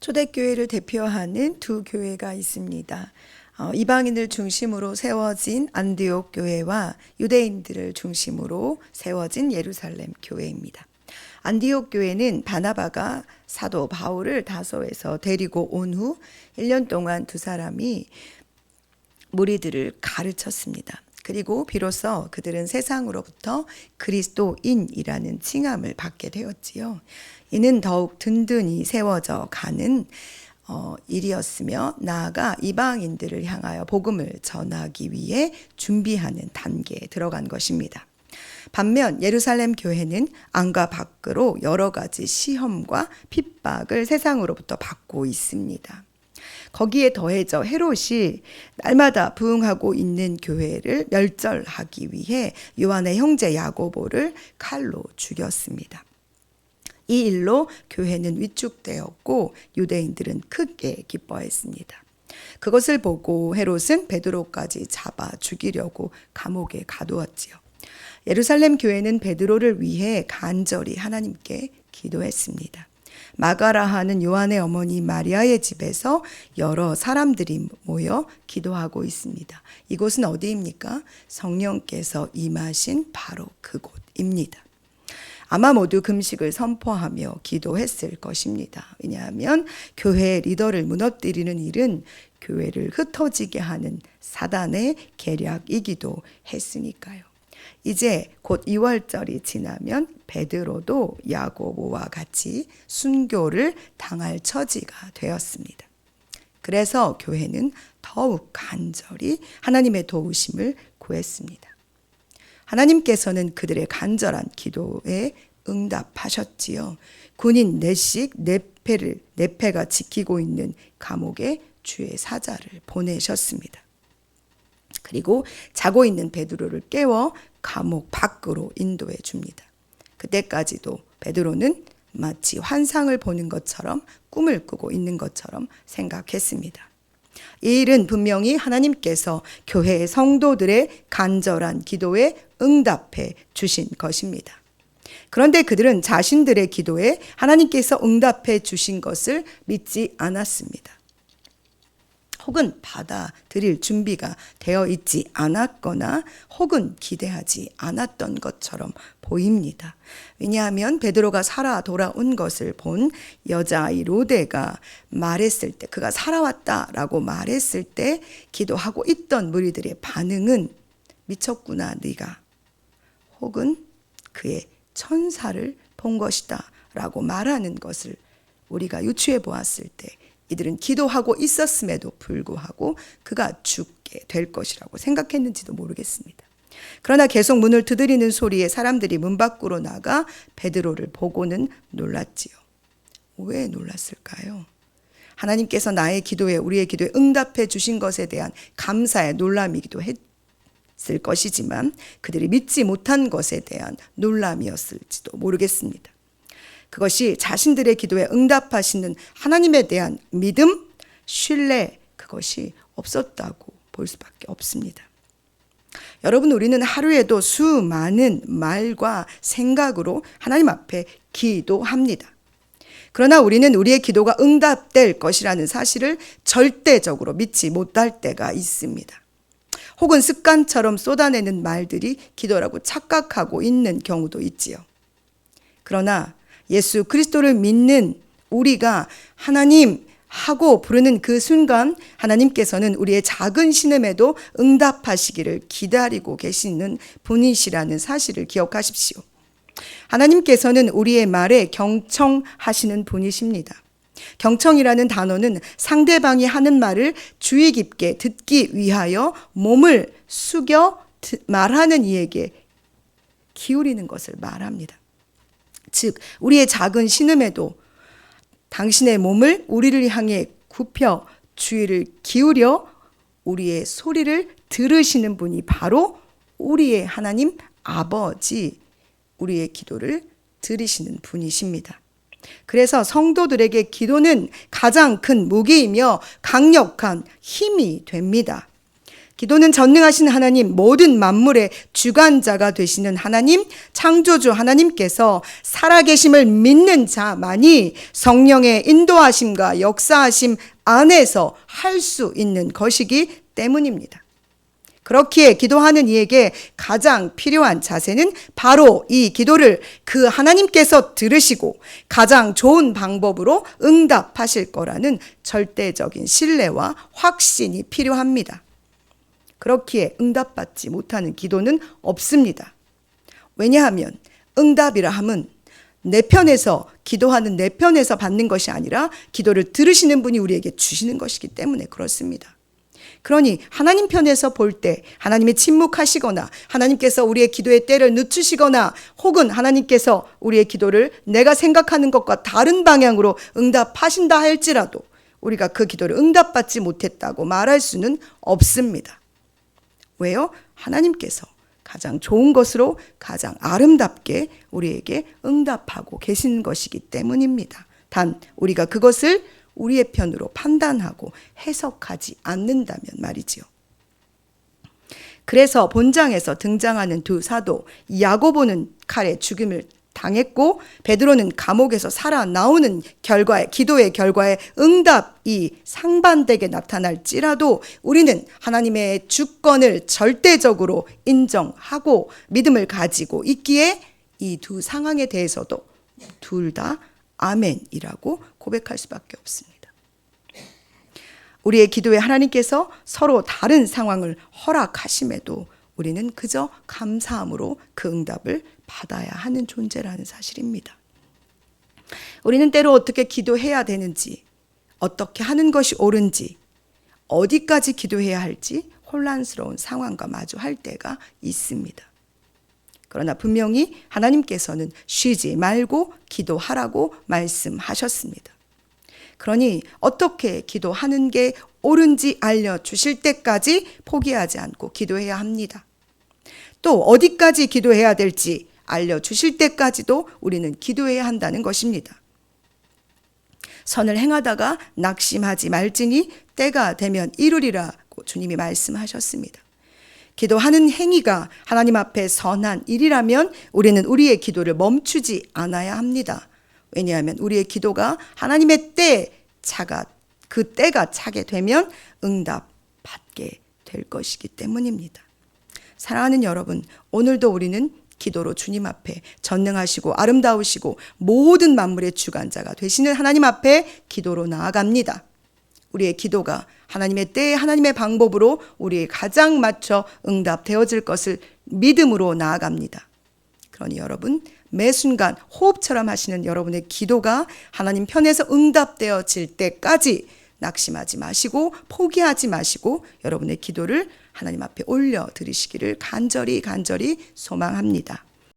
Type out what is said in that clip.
초대교회를 대표하는 두 교회가 있습니다. 이방인을 중심으로 세워진 안디옥 교회와 유대인들을 중심으로 세워진 예루살렘 교회입니다. 안디옥 교회는 바나바가 사도 바울을 다소에서 데리고 온 후 1년 동안 두 사람이 무리들을 가르쳤습니다. 그리고 비로소 그들은 세상으로부터 그리스도인이라는 칭함을 받게 되었지요. 이는 더욱 든든히 세워져 가는 일이었으며 나아가 이방인들을 향하여 복음을 전하기 위해 준비하는 단계에 들어간 것입니다. 반면 예루살렘 교회는 안과 밖으로 여러 가지 시험과 핍박을 세상으로부터 받고 있습니다. 거기에 더해져 헤롯이 날마다 부흥하고 있는 교회를 멸절하기 위해 요한의 형제 야고보를 칼로 죽였습니다. 이 일로 교회는 위축되었고 유대인들은 크게 기뻐했습니다. 그것을 보고 헤롯은 베드로까지 잡아 죽이려고 감옥에 가두었지요. 예루살렘 교회는 베드로를 위해 간절히 하나님께 기도했습니다. 마가라 하는 요한의 어머니 마리아의 집에서 여러 사람들이 모여 기도하고 있습니다. 이곳은 어디입니까? 성령께서 임하신 바로 그곳입니다. 아마 모두 금식을 선포하며 기도했을 것입니다. 왜냐하면 교회의 리더를 무너뜨리는 일은 교회를 흩어지게 하는 사단의 계략이기도 했으니까요. 이제 곧 2월절이 지나면 베드로도 야고보와 같이 순교를 당할 처지가 되었습니다. 그래서 교회는 더욱 간절히 하나님의 도우심을 구했습니다. 하나님께서는 그들의 간절한 기도에 응답하셨지요. 군인 넷씩 네페가 지키고 있는 감옥에 주의 사자를 보내셨습니다. 그리고 자고 있는 베드로를 깨워 감옥 밖으로 인도해 줍니다. 그때까지도 베드로는 마치 환상을 보는 것처럼 꿈을 꾸고 있는 것처럼 생각했습니다. 이 일은 분명히 하나님께서 교회의 성도들의 간절한 기도에 응답해 주신 것입니다. 그런데 그들은 자신들의 기도에 하나님께서 응답해 주신 것을 믿지 않았습니다. 혹은 받아들일 준비가 되어 있지 않았거나 혹은 기대하지 않았던 것처럼 보입니다. 왜냐하면 베드로가 살아 돌아온 것을 본 여자아이 로데가 말했을 때, 그가 살아왔다라고 말했을 때 기도하고 있던 무리들의 반응은 미쳤구나 네가, 혹은 그의 천사를 본 것이다 라고 말하는 것을 우리가 유추해 보았을 때 이들은 기도하고 있었음에도 불구하고 그가 죽게 될 것이라고 생각했는지도 모르겠습니다. 그러나 계속 문을 두드리는 소리에 사람들이 문 밖으로 나가 베드로를 보고는 놀랐지요. 왜 놀랐을까요? 하나님께서 나의 기도에, 우리의 기도에 응답해 주신 것에 대한 감사의 놀람이기도 했을 것이지만 그들이 믿지 못한 것에 대한 놀람이었을지도 모르겠습니다. 그것이 자신들의 기도에 응답하시는 하나님에 대한 믿음, 신뢰, 그것이 없었다고 볼 수밖에 없습니다. 여러분, 우리는 하루에도 수많은 말과 생각으로 하나님 앞에 기도합니다. 그러나 우리는 우리의 기도가 응답될 것이라는 사실을 절대적으로 믿지 못할 때가 있습니다. 혹은 습관처럼 쏟아내는 말들이 기도라고 착각하고 있는 경우도 있지요. 그러나 예수 그리스도를 믿는 우리가 하나님 하고 부르는 그 순간 하나님께서는 우리의 작은 신음에도 응답하시기를 기다리고 계시는 분이시라는 사실을 기억하십시오. 하나님께서는 우리의 말에 경청하시는 분이십니다. 경청이라는 단어는 상대방이 하는 말을 주의 깊게 듣기 위하여 몸을 숙여 말하는 이에게 기울이는 것을 말합니다. 즉 우리의 작은 신음에도 당신의 몸을 우리를 향해 굽혀 주의를 기울여 우리의 소리를 들으시는 분이 바로 우리의 하나님 아버지, 우리의 기도를 들으시는 분이십니다. 그래서 성도들에게 기도는 가장 큰 무기이며 강력한 힘이 됩니다. 기도는 전능하신 하나님, 모든 만물의 주관자가 되시는 하나님, 창조주 하나님께서 살아계심을 믿는 자만이 성령의 인도하심과 역사하심 안에서 할 수 있는 것이기 때문입니다. 그렇기에 기도하는 이에게 가장 필요한 자세는 바로 이 기도를 그 하나님께서 들으시고 가장 좋은 방법으로 응답하실 거라는 절대적인 신뢰와 확신이 필요합니다. 그렇기에 응답받지 못하는 기도는 없습니다. 왜냐하면 응답이라 함은 내 편에서 기도하는 내 편에서 받는 것이 아니라 기도를 들으시는 분이 우리에게 주시는 것이기 때문에 그렇습니다. 그러니 하나님 편에서 볼 때 하나님이 침묵하시거나 하나님께서 우리의 기도의 때를 늦추시거나 혹은 하나님께서 우리의 기도를 내가 생각하는 것과 다른 방향으로 응답하신다 할지라도 우리가 그 기도를 응답받지 못했다고 말할 수는 없습니다. 왜요? 하나님께서 가장 좋은 것으로 가장 아름답게 우리에게 응답하고 계신 것이기 때문입니다. 단 우리가 그것을 우리의 편으로 판단하고 해석하지 않는다면 말이지요. 그래서 본장에서 등장하는 두 사도, 야고보는 칼에 죽임을 당했고 베드로는 감옥에서 살아나오는 결과에, 기도의 결과에 응답이 상반되게 나타날지라도 우리는 하나님의 주권을 절대적으로 인정하고 믿음을 가지고 있기에 이 두 상황에 대해서도 둘 다 아멘이라고 고백할 수밖에 없습니다. 우리의 기도에 하나님께서 서로 다른 상황을 허락하심에도 우리는 그저 감사함으로 그 응답을 받아야 하는 존재라는 사실입니다. 우리는 때로 어떻게 기도해야 되는지, 어떻게 하는 것이 옳은지, 어디까지 기도해야 할지 혼란스러운 상황과 마주할 때가 있습니다. 그러나 분명히 하나님께서는 쉬지 말고 기도하라고 말씀하셨습니다. 그러니 어떻게 기도하는 게 옳은지 알려주실 때까지 포기하지 않고 기도해야 합니다. 또 어디까지 기도해야 될지 알려주실 때까지도 우리는 기도해야 한다는 것입니다. 선을 행하다가 낙심하지 말지니 때가 되면 이루리라고 주님이 말씀하셨습니다. 기도하는 행위가 하나님 앞에 선한 일이라면 우리는 우리의 기도를 멈추지 않아야 합니다. 왜냐하면 우리의 기도가 하나님의 그 때가 차게 되면 응답받게 될 것이기 때문입니다. 사랑하는 여러분, 오늘도 우리는 기도로 주님 앞에 전능하시고 아름다우시고 모든 만물의 주관자가 되시는 하나님 앞에 기도로 나아갑니다. 우리의 기도가 하나님의 때에 하나님의 방법으로 우리에 가장 맞춰 응답되어질 것을 믿음으로 나아갑니다. 그러니 여러분, 매 순간 호흡처럼 하시는 여러분의 기도가 하나님 편에서 응답되어질 때까지 낙심하지 마시고 포기하지 마시고 여러분의 기도를 하나님 앞에 올려드리시기를 간절히 소망합니다.